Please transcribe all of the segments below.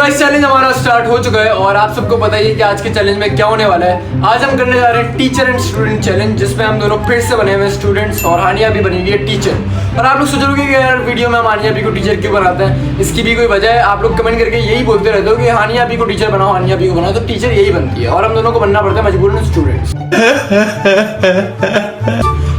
Guys challenge हमारा start हो चुका है और आप सबको पता ही है कि आज के चैलेंज में क्या होने वाला है। आज हम करने जा रहे हैं टीचर एंड स्टूडेंट चैलेंज, जिसमें हम दोनों फिर से बने हुए स्टूडेंट्स और हानिया भी बनेगी है टीचर। और आप लोग सोचोगे कि यार वीडियो में हम हानिया भी को टीचर क्यों बनाते हैं, इसकी भी कोई वजह है। आप लोग कमेंट करके यही बोलते रहते हो कि हानिया भी को टीचर बनाओ, हानिया भी को बनाओ, तो टीचर यही बनती है और हम दोनों को बनना पड़ता है मजबूरन स्टूडेंट्स।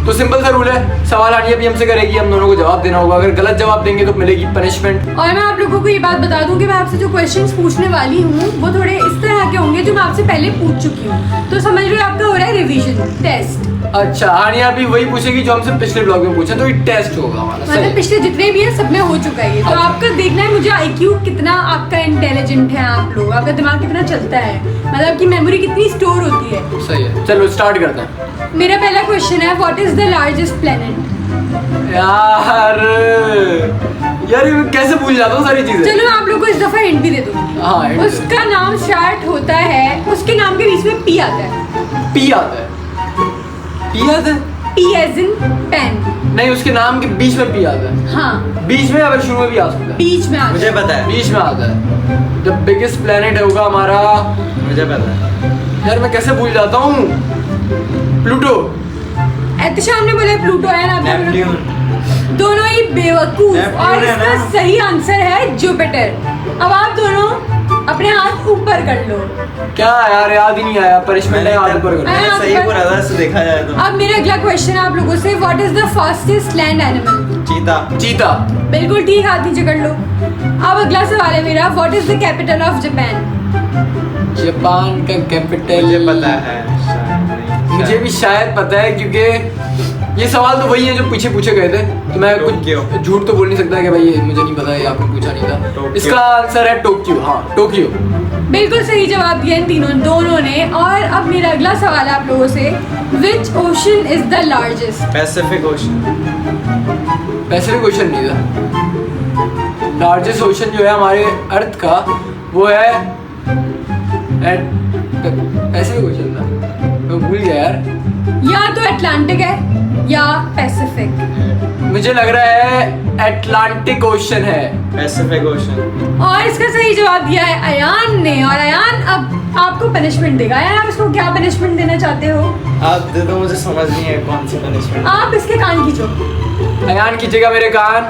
तो सिंपल सा रूल है, सवाल हानिया भी हमसे करेगी, हम दोनों को जवाब देना होगा। अगर गलत जवाब देंगे तो मिलेगी पनिशमेंट। और मैं आप लोगों को ये बात बता दूं कि मैं आपसे जो क्वेश्चंस पूछने वाली हूँ वो थोड़े इस तरह के होंगे जो मैं आपसे पहले पूछ चुकी हूँ, तो समझ लो आपका हो रहा है रिवीजन टेस्ट। अच्छा, हानिया भी वही पूछेगी जो हमसे पिछले ब्लॉग में पूछा, तो ये टेस्ट होगा हमारा। मतलब पिछले जितने भी हैं सब में हो चुका है ये, तो आपका देखना है मुझे IQ कितना आपका इंटेलिजेंट है, आप लोग आपका दिमाग कितना चलता है, मतलब आपकी मेमोरी कितनी स्टोर होती है। सही है, चलो स्टार्ट करते हैं। मेरा पहला क्वेश्चन है, what is the largest planet? यार ये कैसे भूल जाता हूँ सारी चीजें। चलो आप लोग को इस दफा हिंट भी दे दूँ। हाँ, hint दे। उसका नाम स्टार्ट होता है, उसके नाम के बीच में P आता है। पी आता है, पी आता है, P as in पेन। नहीं उसके नाम के बीच में पी आता है। हाँ बीच में या फिर शुरू में भी आ सकता है। बीच में आता मुझे है। पता है, बीच में आता है। द बिगेस्ट प्लेनेट होगा हमारा, मुझे पता है। यार मैं कैसे भूल जाता हूँ, प्लूटो। एहतशाम ने बोला प्लूटो है ना, आपने बोला- नेपट्यून। दोनों ही बेवकूफ, नेपट्यून और है इसका ना? सही आंसर है जुपिटर। अब आप दोनों अपने हाथ ऊपर कर लो। क्या यार याद ही नहीं आया, पनिशमेंट है हाथ ऊपर करो। मैं- मैंने सही बोला था, इससे देखा जाए तो। अब मेरा अगला क्वेश्चन है आप लोगों से, what is the fastest land animal? चीता। चीता। बिल्कुल ठीक, हाथ नीचे कर लो। अब अगला सवाल है मेरा, what is the capital of Japan? Japan का कैपिटल मुझे पता है शायद नहीं। मुझे भी शायद पता है, क्योंकि ये सवाल तो वही है जो पीछे पूछे गए थे, तो मैं टोक्यो। कुछ झूठ तो बोल नहीं सकता कि भाई ये मुझे नहीं पता, ये आपने पूछा नहीं था। टोक्यो। इसका आंसर है टोक्यो। हाँ टोक्यो। बिल्कुल सही जवाब दिया इन दोनों ने। और अब मेरा अगला सवाल है आप लोगों से, which ocean is the largest? Pacific ocean. Pacific ocean नहीं था, लार्जेस्ट ओशन जो है हमारे अर्थ का वो है पैसिफिक ओशन था, मैं भूल गया यार। या तो अटलांटिक है या पैसिफिक। मुझे लग रहा है अटलांटिक ओशन है। Pacific ocean. और इसका सही जवाब दिया है अयान ने, और अयान अब आपको पनिशमेंट देगा। अयान आप इसको क्या पनिशमेंट देना चाहते हो? आप दे दो, मुझे समझ नहीं है कौन सी पनिशमेंट। आप इसके कान खींचो। अयान कीजिएगा मेरे कान।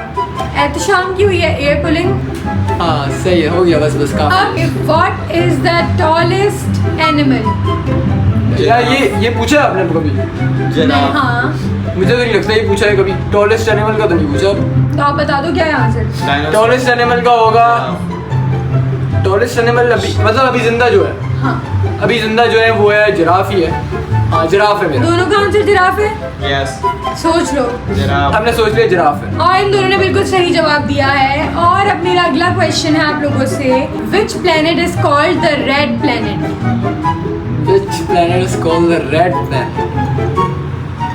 एहतशाम की हुई है एयर पुलिंग। हाँ सही है, हो गया बस बस काम। अब what is the tallest animal? यार ये पूछा है आपने कभी? जिराफ। हाँ, मुझे तो नहीं लगता ये पूछा है कभी। टॉलेस्ट एनिमल का तो नहीं पूछा। तो आप बता दो क्या है आंसर। डायनासोर। टॉलेस्ट एनिमल का होगा, टॉलेस्ट एनिमल अभी मतलब अभी जिंदा जो है, हाँ, अभी जिंदा जो है वो है जिराफ ही है। हाँ जिराफ है मेरा। दोनों का आंसर जिराफ है। यस, सोच लो। जिराफ। हमने सोच लिया जिराफ है। और इन दोनों ने बिल्कुल सही जवाब दिया है। और अब मेरा अगला क्वेश्चन है आप लोगों से, which planet is called the red planet? Which planet is called the red planet?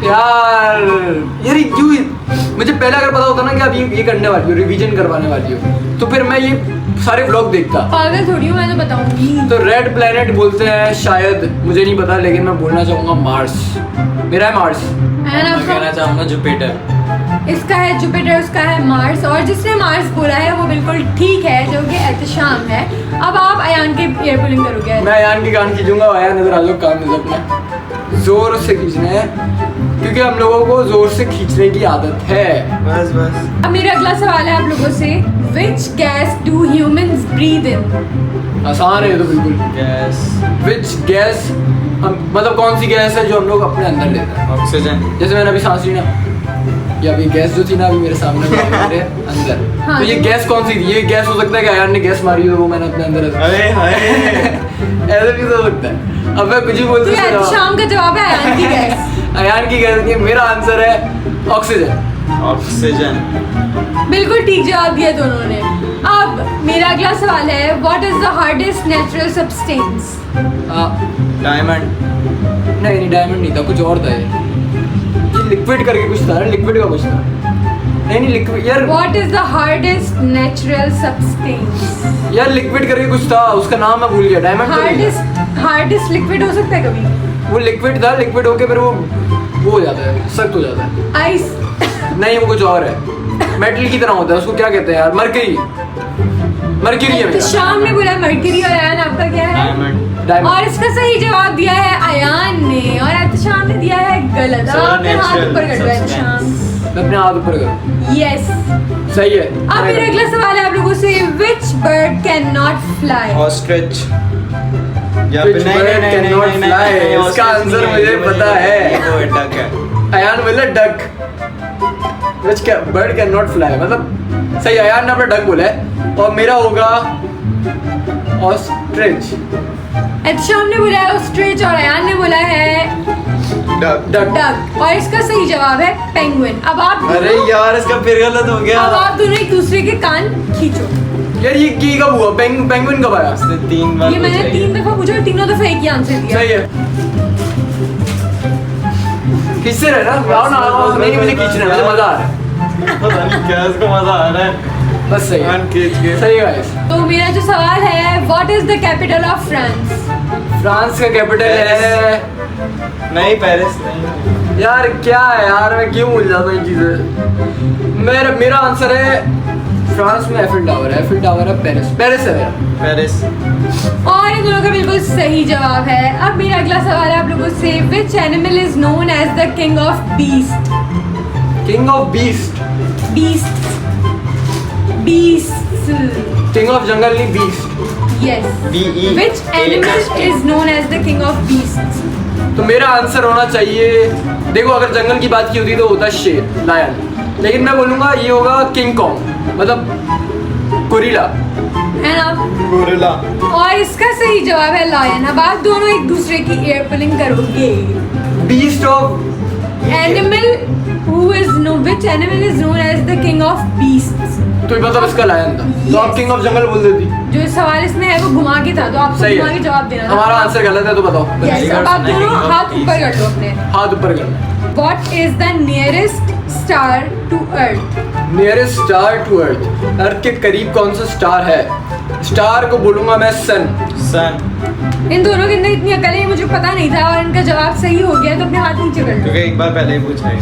यार ये क्यों, मुझे पहले अगर पता होता ना कि आप ये करने वाली हो, रिवीजन करवाने वाली हो, तो फिर मैं ये सारे व्लॉग देखता। पागल थोड़ी हूँ, मैं तो बताऊंगी। तो रेड प्लेनेट बोलते हैं शायद, मुझे नहीं पता, लेकिन मैं बोलना चाहूंगा मार्स। मेरा है मार्स। है ना मैं आपका? कहना चाहूंगा जुपिटर। इसका है जुपिटर, उसका है मार्स। और जिसने मार्स बोला है वो बिल्कुल ठीक है, जो कि एहतशाम है। अब आप अयान के एयर पुलिंग करोगे। मैं अयान की कान खींचूंगा, अयान नजर आ लो, कान नजर अपना जोर से खींचने हैं, क्योंकि हम लोगों को जोर से खींचने की आदत है। बस बस। अब मेरा अगला सवाल है आप लोगों से, which gas do humans breathe in? आसान है ये तो बिल्कुल। गैस। विच गैस, हम मतलब कौन सी गैस है जो हम लोग अपने अंदर लेते हैं? ऑक्सीजन। जैसे मैंने अभी सांस ली ना, या अभी गैस जो थी ना अभी मेरे सामने मेरे अंदर, हाँ। तो ये गैस कौन सी थी? ये गैस हो सकता है कि अयान ने गैस मारी हो, वो मैंने अपने अंदर अरे हाय। ऐसे भी तो हो सकता है। अब मैं कुछ ही बोल तो सकता हूँ। एहतशाम का जवाब है अयान की गैस। अयान की गैस नहीं, मेरा आंसर है ऑक्सीजन। ऑक्सीजन। बिल्कुल ठीक जवाब दिया दोनों ने। अब मेरा अगला सवाल है, what is the hardest natural substance? Diamond. नहीं डायमंड नहीं था, कुछ और था ये लिक्विड करके कुछ था, लिक्विड का कुछ था। नहीं लिक्विड यार, what is the hardest natural substance? यार लिक्विड करके कुछ था, उसका नाम मैं भूल गया। डायमंड तो नहीं था। हार्डेस्ट लिक्विड हो सकता है कभी? वो लिक्विड था, लिक्विड होके फिर वो हो जाता है, सख्त हो जाता है। आइस। नहीं वो कुछ और है, मेटल की तरह होता है, उसको क्या कहते हैं यार? मरकरी। मर्क्यूरी है मेरा। शाम ने बोला मर्क्यूरी और अयान आपका क्या है? डायमंड। डायमंड। और इसका सही जवाब दिया है अयान ने और एहतशाम ने दिया है गलत। अब अपने हाथ Supernatural ऊपर कर दो suspense। एहतशाम। मैं अपने हाथ ऊपर करूँ। यस। सही है। अब मेरा अगला सवाल है आप लोगों से, which bird cannot fly? Ostrich. या Which bird cannot fly? इसका आंसर मुझे पता है। वो डक है। अयान बोला duck. Which bird cannot fly? मतलब सही, अयान ने अपना डक बोला है और मेरा होगा ऑस्ट्रिच। एहतशाम ने बोला है ऑस्ट्रिच और अयान ने बोला है डक। डक। डक और इसका सही जवाब है पेंगुइन। अब आप अरे यार इसका फिर गलत हो गया। अब आप दोनों एक दूसरे के कान खींचो। यार ये की कब हुआ? पेंगुइन कब आया? इसने 3 बार ये मैंने 3 दफा पूछा और तीनों दफा एक ही आंसर दिया। सही है। किससे रहना? आओ ना, आओ। नहीं मुझे खींचना है, मुझे मजा आ रहा है। पता नहीं क्या इसको मजा आ रहा है। बस सही है। वन खींच के। सही है गाइस। तो मेरा जो सवाल है, what is the capital of France? France का कैपिटल है। नहीं पेरिस नहीं। यार क्या है यार, मैं क्यों भूल जाता हूँ इन चीजें। मेरा आंसर है फ्रांस में एफिल टावर है। एफिल टावर है पेरिस। पेरिस है मेरा। पेरिस। और इन दोनों का बिल्कुल सही जवाब है। अब मेरा अगला सवाल है आप लोगों से, which animal is known as the king of beast? King of beast. Beasts. Beasts. King of jungle नहीं, beast. Yes. B-E-A-S-T. Which animal is known as the king of beasts? तो मेरा आंसर होना चाहिए, देखो अगर जंगल की बात की होती तो होता शेर, लायन, लेकिन मैं बोलूंगा ये होगा किंग कॉन्ग, मतलब गोरिल्ला। है ना? गोरिल्ला। और इसका सही जवाब है लायन। अब आप दोनों एक दूसरे की एयर पुलिंग करोगे। Beast of Animal who is known, which animal is known as the king of beasts? तो ये मतलब इसका लायन था, तो आप Yes. किंग ऑफ जंगल बोल देती। जो सवाल इसमें है वो घुमा के था, तो आपको सही घुमा के है। जवाब देना था। हमारा आंसर गलत है तो बताओ। Yes, अब आप दोनों हाथ ऊपर कर दो अपने। हाथ ऊपर करना। What is the nearest star to Earth? Nearest star to Earth. Earth के करीब कौन सा स्टार है? स्टार को बोलूंगा मैं सन। सन। इन दोनों के अंदर इतनी अकल है, मुझे पता नहीं था और इनका जवाब सही हो गया, तो अपने हाथ नीचे कर लो। क्योंकि एक बार पहले ही पूछा है।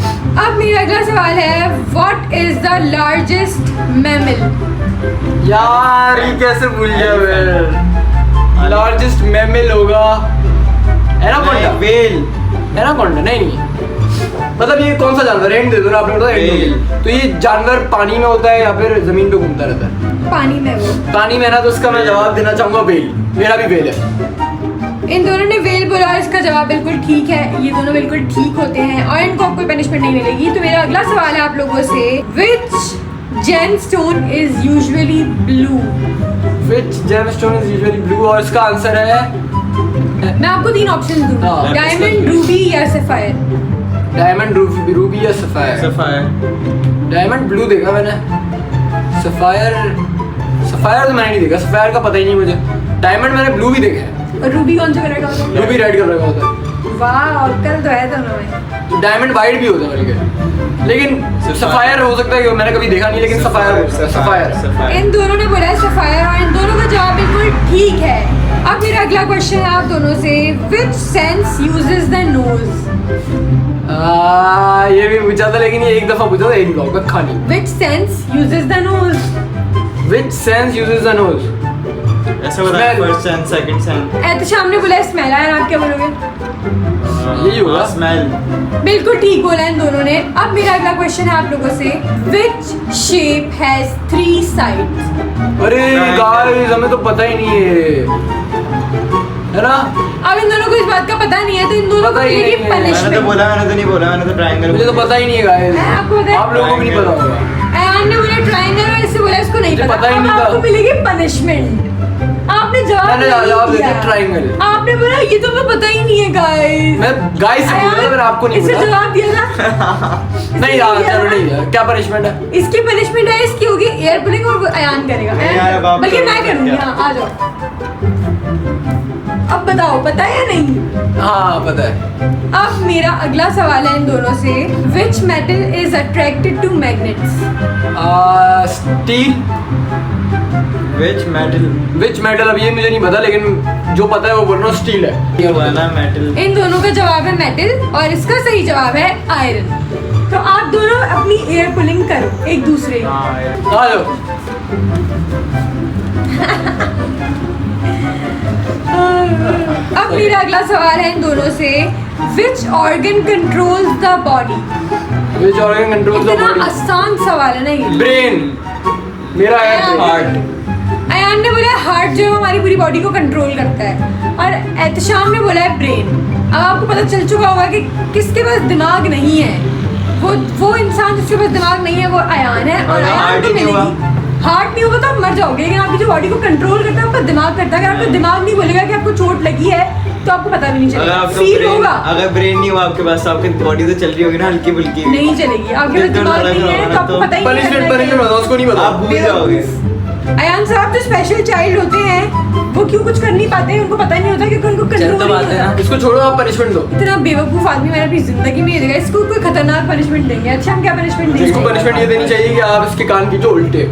अब मेरा अगला सवाल है, What is the largest mammal? यार ये कैसे भूल गया मैं? लार्जेस्ट मैमल होगा एनाकोंडा। वेल। एनाकोंडा नहीं, मतलब ये कौन सा जानवर है? हिंट दे दो ना, आपने बताया हिंट दो। तो ये जानवर पानी में होता है या फिर जमीन पे घूमता रहता है? पानी में वो। पानी में ना, तो उसका मैं जवाब देना चाहूंगा वेल। मेरा भी वेल है। इन दोनों ने वेल बोला और इसका जवाब बिल्कुल ठीक है। ये दोनों बिल्कुल ठीक होते हैं और इनको कोई पनिशमेंट नहीं मिलेगी। तो मेरा अगला सवाल है आप लोगों से, which gemstone is usually blue? Which gemstone is usually blue? और इसका आंसर है मैं आपको 3 ऑप्शन दूंगा, हाँ। डायमंड, रूबी या सफायर। डायमंड, रूबी या सफायर। सफायर। डायमंड ब्लू देखा मैंने, सफायर तो मैंने नहीं देखा। सफायर का पता ही नहीं मुझे। डायमंड मैंने ब्लू भी देखा है। और रूबी कौन सा कलर का होता है? रूबी रेड कलर का होता है। वाह, कल तो है दोनों में। डायमंड वाइट भी होता है बल्कि, लेकिन सफायर हो सकता है कि मैंने कभी देखा नहीं, लेकिन सफायर। इन दोनों ने बोला है सफायर और इन दोनों का जवाब बिल्कुल ठीक है। अब मेरा अगला क्वेश्चन है आप दोनों से, which sense uses the nose? ये भी पूछा था, लेकिन ये एक दफा पूछा था, एक ब्लॉग में खाली। Which sense uses the nose? Which sense uses the nose? ऐसा होता है, Smell. First sense, second sense. Ehtesham ने बोला है स्मेल। है आप क्या बोलोगे? यही होगा। स्मेल। बिल्कुल ठीक बोला इन दोनों ने। अब मेरा अगला क्वेश्चन है आप लोगों से, which shape has 3 sides? अरे गाइस, हमें तो पता ही नहीं है ना? अब इन दोनों को इस बात का पता नहीं है, तो इन दोनों को पता ही मिलेगी नहीं है। मैंने तो पनिशमेंट। बोला, मैंने तो नहीं बोला, मैंने तो ट्रायंगल। मुझे तो पता ही नहीं है गाइस। मैं आपको बताया, आप लोगों को भी नहीं पता होगा। अयान ने बोला ट्रायंगल और इससे बोला इसको नहीं मुझे पता। पता ही अब नहीं था। आपको मिलेगी पनिशमेंट। आपने जवाब मैंने नहीं जवाब दे दिया। दिया ट्रायंगल। आपने बोला ये तो मैं पता ही नहीं है गाइस। मैं गाइस से बोल रहा था, मैंने आपको नहीं इससे बोला। जवाब दिया ना। नहीं यार, चलो नहीं यार, क्या पनिशमेंट है? इसकी पनिशमेंट है, इसकी होगी एयर पुलिंग और वो अयान करेगा। नहीं यार, अब आप बल्कि करो, मैं करूंगी। क्या? हाँ, आ जाओ। अब बताओ, पता है या नहीं? हाँ पता है। अब मेरा अगला सवाल है इन दोनों से, which metal is attracted to magnets? Steel. Which metal? Which metal? अब ये मुझे नहीं पता, लेकिन जो पता है वो बोल रहा हूँ स्टील है। ये वाला metal। इन दोनों का जवाब है मेटल और इसका सही जवाब है आयरन। तो आप दोनों अपनी एयर पुलिंग करो एक दूसरे की। हाँ, आ जाओ। अब मेरा अगला सवाल है इन दोनों से, which organ controls the body? Which organ controls the इतना body? आसान सवाल है ना ये। ब्रेन। मेरा है अयान। हार्ट। अयान ने बोला हार्ट जो है हमारी पूरी बॉडी को कंट्रोल करता है, और एहतशाम ने बोला है ब्रेन। अब आपको पता चल चुका होगा कि किसके पास दिमाग नहीं है। वो इंसान जिसके पास दिमाग नहीं है वो अयान है, और अगर अयान heart को ही नहीं मिलेगी। हार्ट नहीं होगा तो आप मर जाओगे, लेकिन आपकी जो बॉडी को कंट्रोल करता है आपका दिमाग करता है। अगर आपका दिमाग नहीं बोलेगा कि आपको चोट लगी है तो आपको पता भी नहीं अगर चलेगा, आपका फील ब्रेन होगा, अगर ब्रेन नहीं हुआ आपके पास तो आपकी बॉडी तो चल रही होगी ना हल्की फुल्की। नहीं चलेगी। आपके पास दिल दिमाग धड़क नहीं रहा है होगा तो आपको तो पता ही नहीं पनिशमेंट चलेगा। पनिशमेंट बताओ, उसको नहीं आप बताओ। भूल जाओगे। अयान साहब जो स्पेशल चाइल्ड होते हैं वो क्यों कुछ कर नहीं पाते हैं, उनको पता ही नहीं होता क्योंकि उनको कंट्रोल तो नहीं बात है ना। होता। इसको छोड़ो, आप पनिशमेंट दो। इतना बेवकूफ आदमी मैंने अपनी जिंदगी में नहीं देखा। इसको कोई खतरनाक पनिशमेंट देंगे। अच्छा हम क्या पनिशमेंट इसको देंगे? पनिशमेंट ये देनी चाहिए कि आप इसके कान खींचो उल्टे।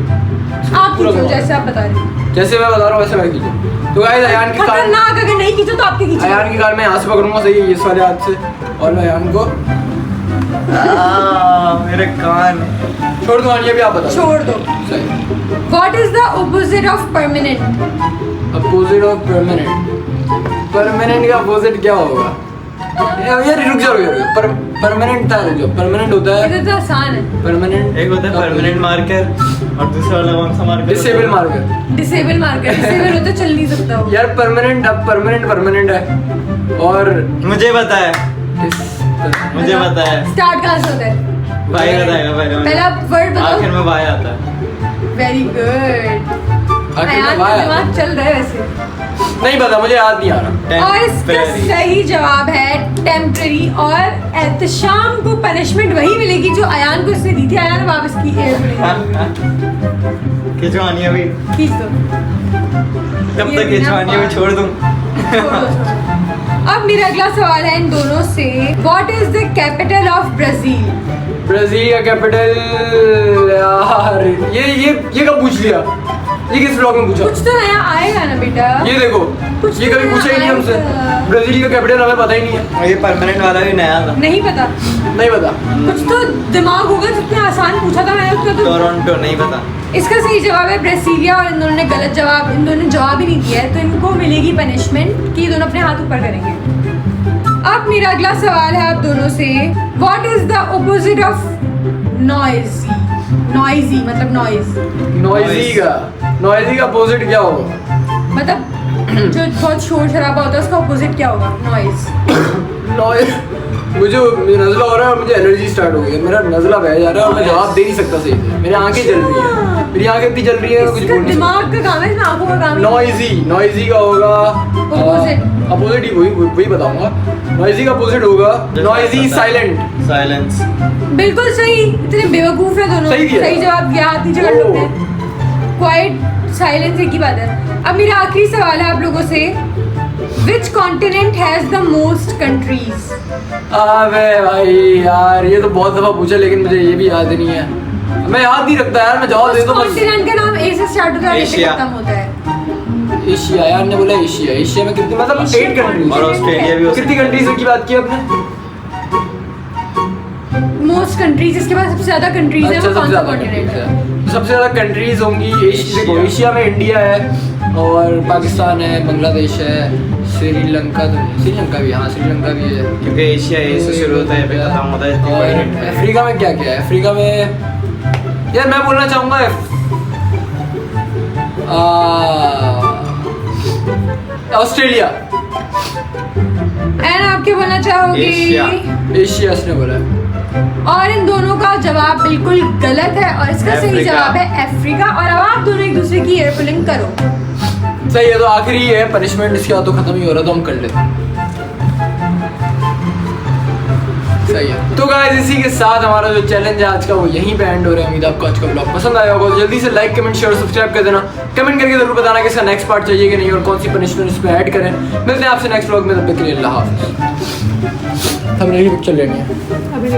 आप खींचो जैसे आप बता रहे हैं। जैसे मैं बता रहा हूँ वैसे मैं खींचो। तो गाइस अयान के कान, खतरनाक अगर नहीं खींचो तो आपके खींचो। अयान के कान में यहाँ से पकड़ूंगा, सही है, इस वाले हाथ से, और मैं अयान को मेरे कान। छोड़ दूँ। आनिया भी आप बताओ। छोड़ दो। सही। What is the opposite of permanent? Opposite of permanent. Permanent का अपोजिट क्या होगा? यार रुक जाओ यार। परमानेंट था, रुक जाओ। परमानेंट होता है ये तो आसान है। परमानेंट। एक होता है परमानेंट मार्कर और दूसरा वाला कौन सा marker? Disable marker. Disable marker. Disable होता है, चल नहीं सकता वो। यार परमानेंट, अब परमानेंट है, और मुझे पता है, मुझे पता है। स्टार्ट कहाँ से होता है? भाई बताएगा पहले। पहला वर्ड आखिर बताओ। में भाई आता है। Very good. आखिर में अयान का भाई दिमाग चल रहा है वैसे। नहीं पता, मुझे याद नहीं आ रहा। और इसका Temporary। सही जवाब है टेम्पररी। और एहतशाम को पनिशमेंट वही मिलेगी जो अयान को इसने दी थी। अयान वापस की खिंचवानी अभी खींच दो। कब ये तक खिंचवानी अभी छोड़ दूं? छोड़ो, छोड़ो। अब मेरा अगला सवाल है इन दोनों से, what is the capital of Brazil? Brazil का कैपिटल, यार ये कब पूछ लिया? ये किस ब्लॉग में पूछा? कुछ तो नया आएगा ना बेटा। ये देखो, कुछ ये कभी तो पूछा ही नहीं हमसे। आएगा। ब्राजील का कैपिटल हमें पता ही नहीं है। और ये परमानेंट वाला भी नया था। नहीं पता। नहीं पता। कुछ तो दिमाग होगा, जितने आसान पूछा था मैंने उसका तो। टोरंटो नहीं पता। इसका सही जवाब है ब्रासीलिया, और इन दोनों ने गलत जवाब, इन दोनों ने जवाब ही नहीं दिया है, तो इनको मिलेगी पनिशमेंट कि ये दोनों अपने हाथ ऊपर करेंगे। अब मेरा अगला सवाल है आप दोनों से, what is the opposite of noisy? Noisy मतलब नॉइज, नॉइजी का अपोजिट क्या होगा? मतलब जो बहुत शोर शराबा होता है उसका ऑपोजिट क्या होगा? नॉइज। नॉइज। मुझे नज़ला हो रहा है और मुझे एलर्जी स्टार्ट हो गई है। मेरा नज़ला बह जा रहा है और मैं जवाब दे नहीं सकता सही से। मेरी आंखें जल रही हैं, मेरी आंखें इतनी जल रही हैं, कुछ इसका बोल नहीं दिमाग का काम है, इसमें आंखों का काम है। नॉइजी का होगा अपोजिट ही वही बताऊंगा। नॉइजी का अपोजिट होगा नॉइजी साइलेंट। साइलेंस। बिल्कुल सही। इतने बेवकूफ है दोनों। सही दिया। सही जवाब दिया, हाथ नीचे कर लो अपने। क्वाइट साइलेंस एक ही बात है। अब मेरा आखिरी सवाल है आप लोगों से, which continent has the most countries? अबे भाई यार, ये तो बहुत दफा पूछा लेकिन मुझे ये भी याद नहीं है। मैं याद नहीं रखता यार, मैं जवाब दे उस दूं बस। कॉन्टिनेंट का नाम ए से स्टार्ट होता है और ए से एशिया। खत्म होता है। एशिया, यार ने बोला एशिया। एशिया में कितनी, मतलब एशिया 8 कंट्रीज। और ऑस्ट्रेलिया भी हो कितनी कंट्रीज की बात की आपने? मोस्ट कंट्रीज, इसके बाद सबसे ज्यादा कंट्रीज है, अच्छा, वो कौन सबसे सा ज्यादा कॉन्टिनेंट है? सबसे ज्यादा कंट्रीज होंगी देखो, एशिया में इंडिया है और पाकिस्तान है, बांग्लादेश है, श्रीलंका तो नहीं, श्रीलंका भी, हाँ श्रीलंका भी है। क्योंकि एशिया ए से शुरू होता है पे खत्म होता है। इतनी और बड़ी हिट है। अफ्रीका में क्या क्या है? अफ्रीका में यार मैं बोलना चाहूंगा ऑस्ट्रेलिया। एंड आप क्या बोलना चाहोगे? एशिया। एशिया इसने बोला है। और इन दोनों का जवाब बिल्कुल गलत है, और इसका सही अफ्रीका। जवाब है अफ्रीका। और अब आप दोनों एक दूसरे की ईयर पुलिंग करो। सही है, तो आखिरी है पनिशमेंट, इसके बाद तो खत्म ही हो रहा, तो हम कर लेते हैं। सही है। तो गाइस इसी के साथ हमारा जो चैलेंज है आज का वो यहीं पे एंड हो रहा है। उम्मीद आपको आज का ब्लॉग पसंद आया होगा। तो जल्दी से लाइक, कमेंट, शेयर, सब्सक्राइब कर देना। कमेंट करके जरूर बताना कि इसका नेक्स्ट पार्ट चाहिए कि नहीं और कौन सी पनिशमेंट इसमें ऐड करें। मिलते हैं आपसे नेक्स्ट ब्लॉग में, तब तक के लिए अल्लाह हाफिज़। हम नहीं पिक्चर लेनी है अभी